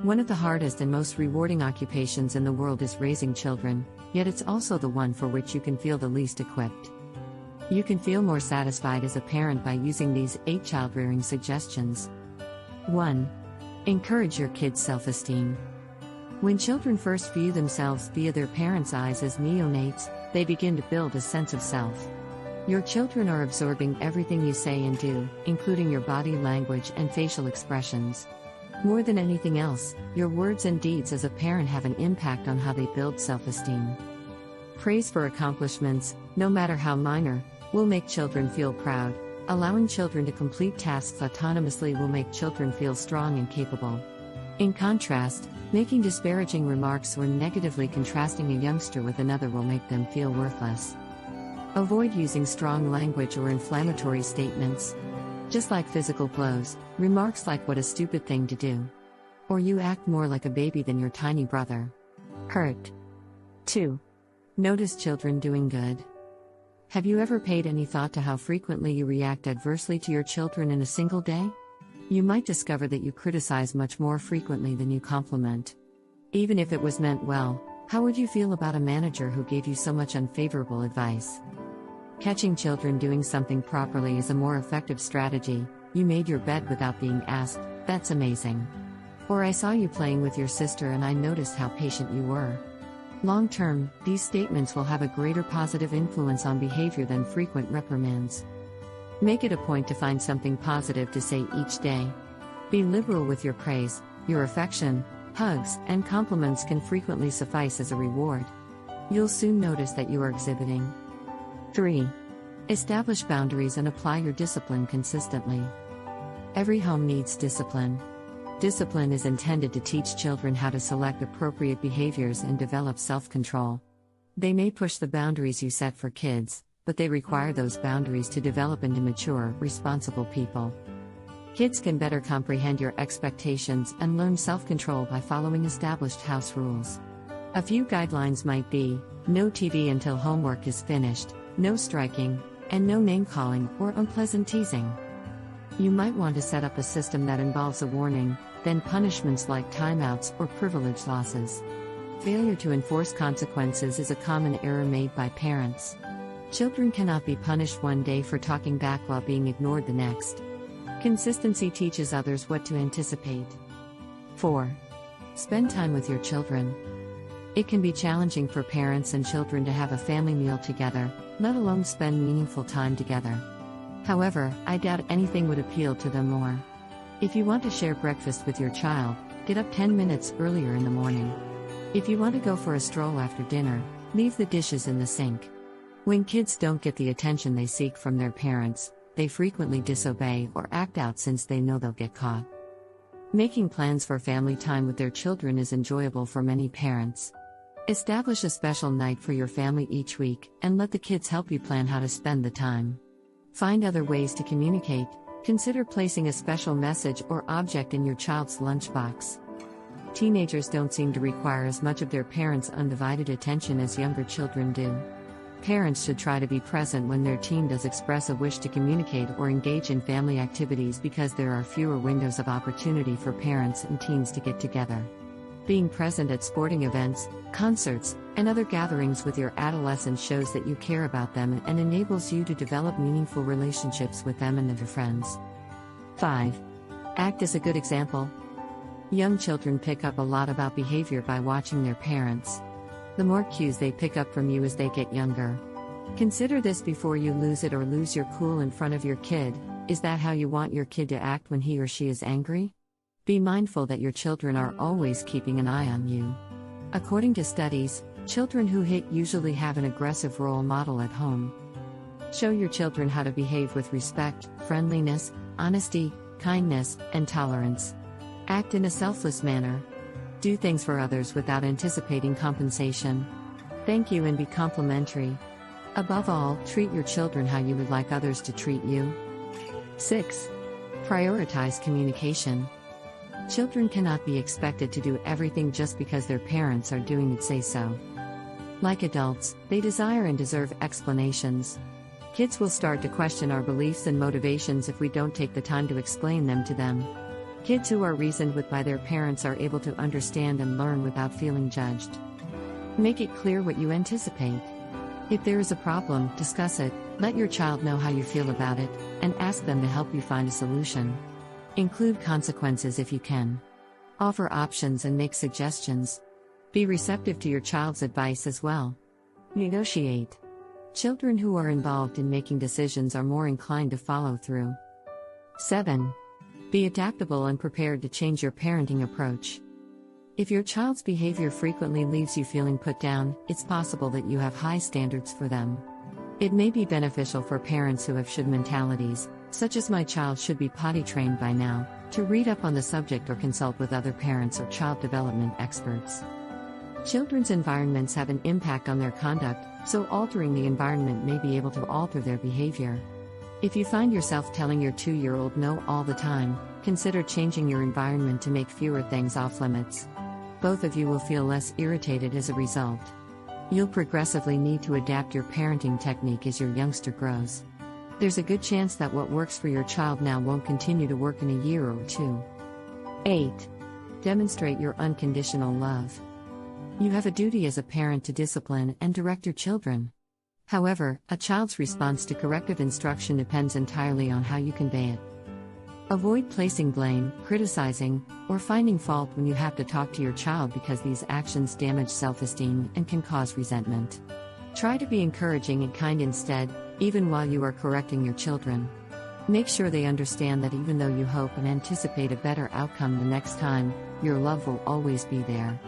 One of the hardest and most rewarding occupations in the world is raising children, yet it's also the one for which you can feel the least equipped. You can feel more satisfied as a parent by using these 8 child-rearing suggestions. 1. Encourage your kids' self-esteem. When children first view themselves via their parents' eyes as neonates, they begin to build a sense of self. Your children are absorbing everything you say and do, including your body language and facial expressions. More than anything else, your words and deeds as a parent have an impact on how they build self-esteem. Praise for accomplishments, no matter how minor, will make children feel proud. Allowing children to complete tasks autonomously will make children feel strong and capable. In contrast, making disparaging remarks or negatively contrasting a youngster with another will make them feel worthless. Avoid using strong language or inflammatory statements. Just like physical blows, remarks like "what a stupid thing to do," or "you act more like a baby than your tiny brother," hurt. 2. Notice children doing good. Have you ever paid any thought to how frequently you react adversely to your children in a single day? You might discover that you criticize much more frequently than you compliment. Even if it was meant well, how would you feel about a manager who gave you so much unfavorable advice? Catching children doing something properly is a more effective strategy. "You made your bed without being asked, that's amazing." Or "I saw you playing with your sister and I noticed how patient you were." Long term, these statements will have a greater positive influence on behavior than frequent reprimands. Make it a point to find something positive to say each day. Be liberal with your praise. Your affection, hugs, and compliments can frequently suffice as a reward. You'll soon notice that you are exhibiting. 3. Establish boundaries and apply your discipline consistently. Every home needs discipline. Discipline is intended to teach children how to select appropriate behaviors and develop self-control. They may push the boundaries you set for kids, but they require those boundaries to develop into mature, responsible people. Kids can better comprehend your expectations and learn self-control by following established house rules. A few guidelines might be: no TV until homework is finished, no striking, and no name-calling or unpleasant teasing. You might want to set up a system that involves a warning, then punishments like timeouts or privilege losses. Failure to enforce consequences is a common error made by parents. Children cannot be punished one day for talking back while being ignored the next. Consistency teaches others what to anticipate. 4. Spend time with your children. It can be challenging for parents and children to have a family meal together, let alone spend meaningful time together. However, I doubt anything would appeal to them more. If you want to share breakfast with your child, get up 10 minutes earlier in the morning. If you want to go for a stroll after dinner, leave the dishes in the sink. When kids don't get the attention they seek from their parents, they frequently disobey or act out since they know they'll get caught. Making plans for family time with their children is enjoyable for many parents. Establish a special night for your family each week, and let the kids help you plan how to spend the time. Find other ways to communicate. Consider placing a special message or object in your child's lunchbox. Teenagers don't seem to require as much of their parents' undivided attention as younger children do. Parents should try to be present when their teen does express a wish to communicate or engage in family activities, because there are fewer windows of opportunity for parents and teens to get together. Being present at sporting events, concerts, and other gatherings with your adolescents shows that you care about them and enables you to develop meaningful relationships with them and their friends. 5. Act as a good example. Young children pick up a lot about behavior by watching their parents. The more cues they pick up from you as they get younger. Consider this before you lose it or lose your cool in front of your kid. Is that how you want your kid to act when he or she is angry? Be mindful that your children are always keeping an eye on you. According to studies, children who hit usually have an aggressive role model at home. Show your children how to behave with respect, friendliness, honesty, kindness, and tolerance. Act in a selfless manner. Do things for others without anticipating compensation. Thank you and be complimentary. Above all, treat your children how you would like others to treat you. 6. Prioritize communication. Children cannot be expected to do everything just because their parents are doing it say so. Like adults, they desire and deserve explanations. Kids will start to question our beliefs and motivations if we don't take the time to explain them to them. Kids who are reasoned with by their parents are able to understand and learn without feeling judged. Make it clear what you anticipate. If there is a problem, discuss it, let your child know how you feel about it, and ask them to help you find a solution. Include consequences if you can. Offer options and make suggestions. Be receptive to your child's advice as well. Negotiate. Children who are involved in making decisions are more inclined to follow through. 7. Be adaptable and prepared to change your parenting approach. If your child's behavior frequently leaves you feeling put down, it's possible that you have high standards for them. It may be beneficial for parents who have should mentalities, such as "my child should be potty trained by now," to read up on the subject or consult with other parents or child development experts. Children's environments have an impact on their conduct, so altering the environment may be able to alter their behavior. If you find yourself telling your 2-year-old no all the time, consider changing your environment to make fewer things off limits. Both of you will feel less irritated as a result. You'll progressively need to adapt your parenting technique as your youngster grows. There's a good chance that what works for your child now won't continue to work in a year or 2. 8. Demonstrate your unconditional love. You have a duty as a parent to discipline and direct your children. However, a child's response to corrective instruction depends entirely on how you convey it. Avoid placing blame, criticizing, or finding fault when you have to talk to your child because these actions damage self-esteem and can cause resentment. Try to be encouraging and kind instead, even while you are correcting your children. Make sure they understand that even though you hope and anticipate a better outcome the next time, your love will always be there.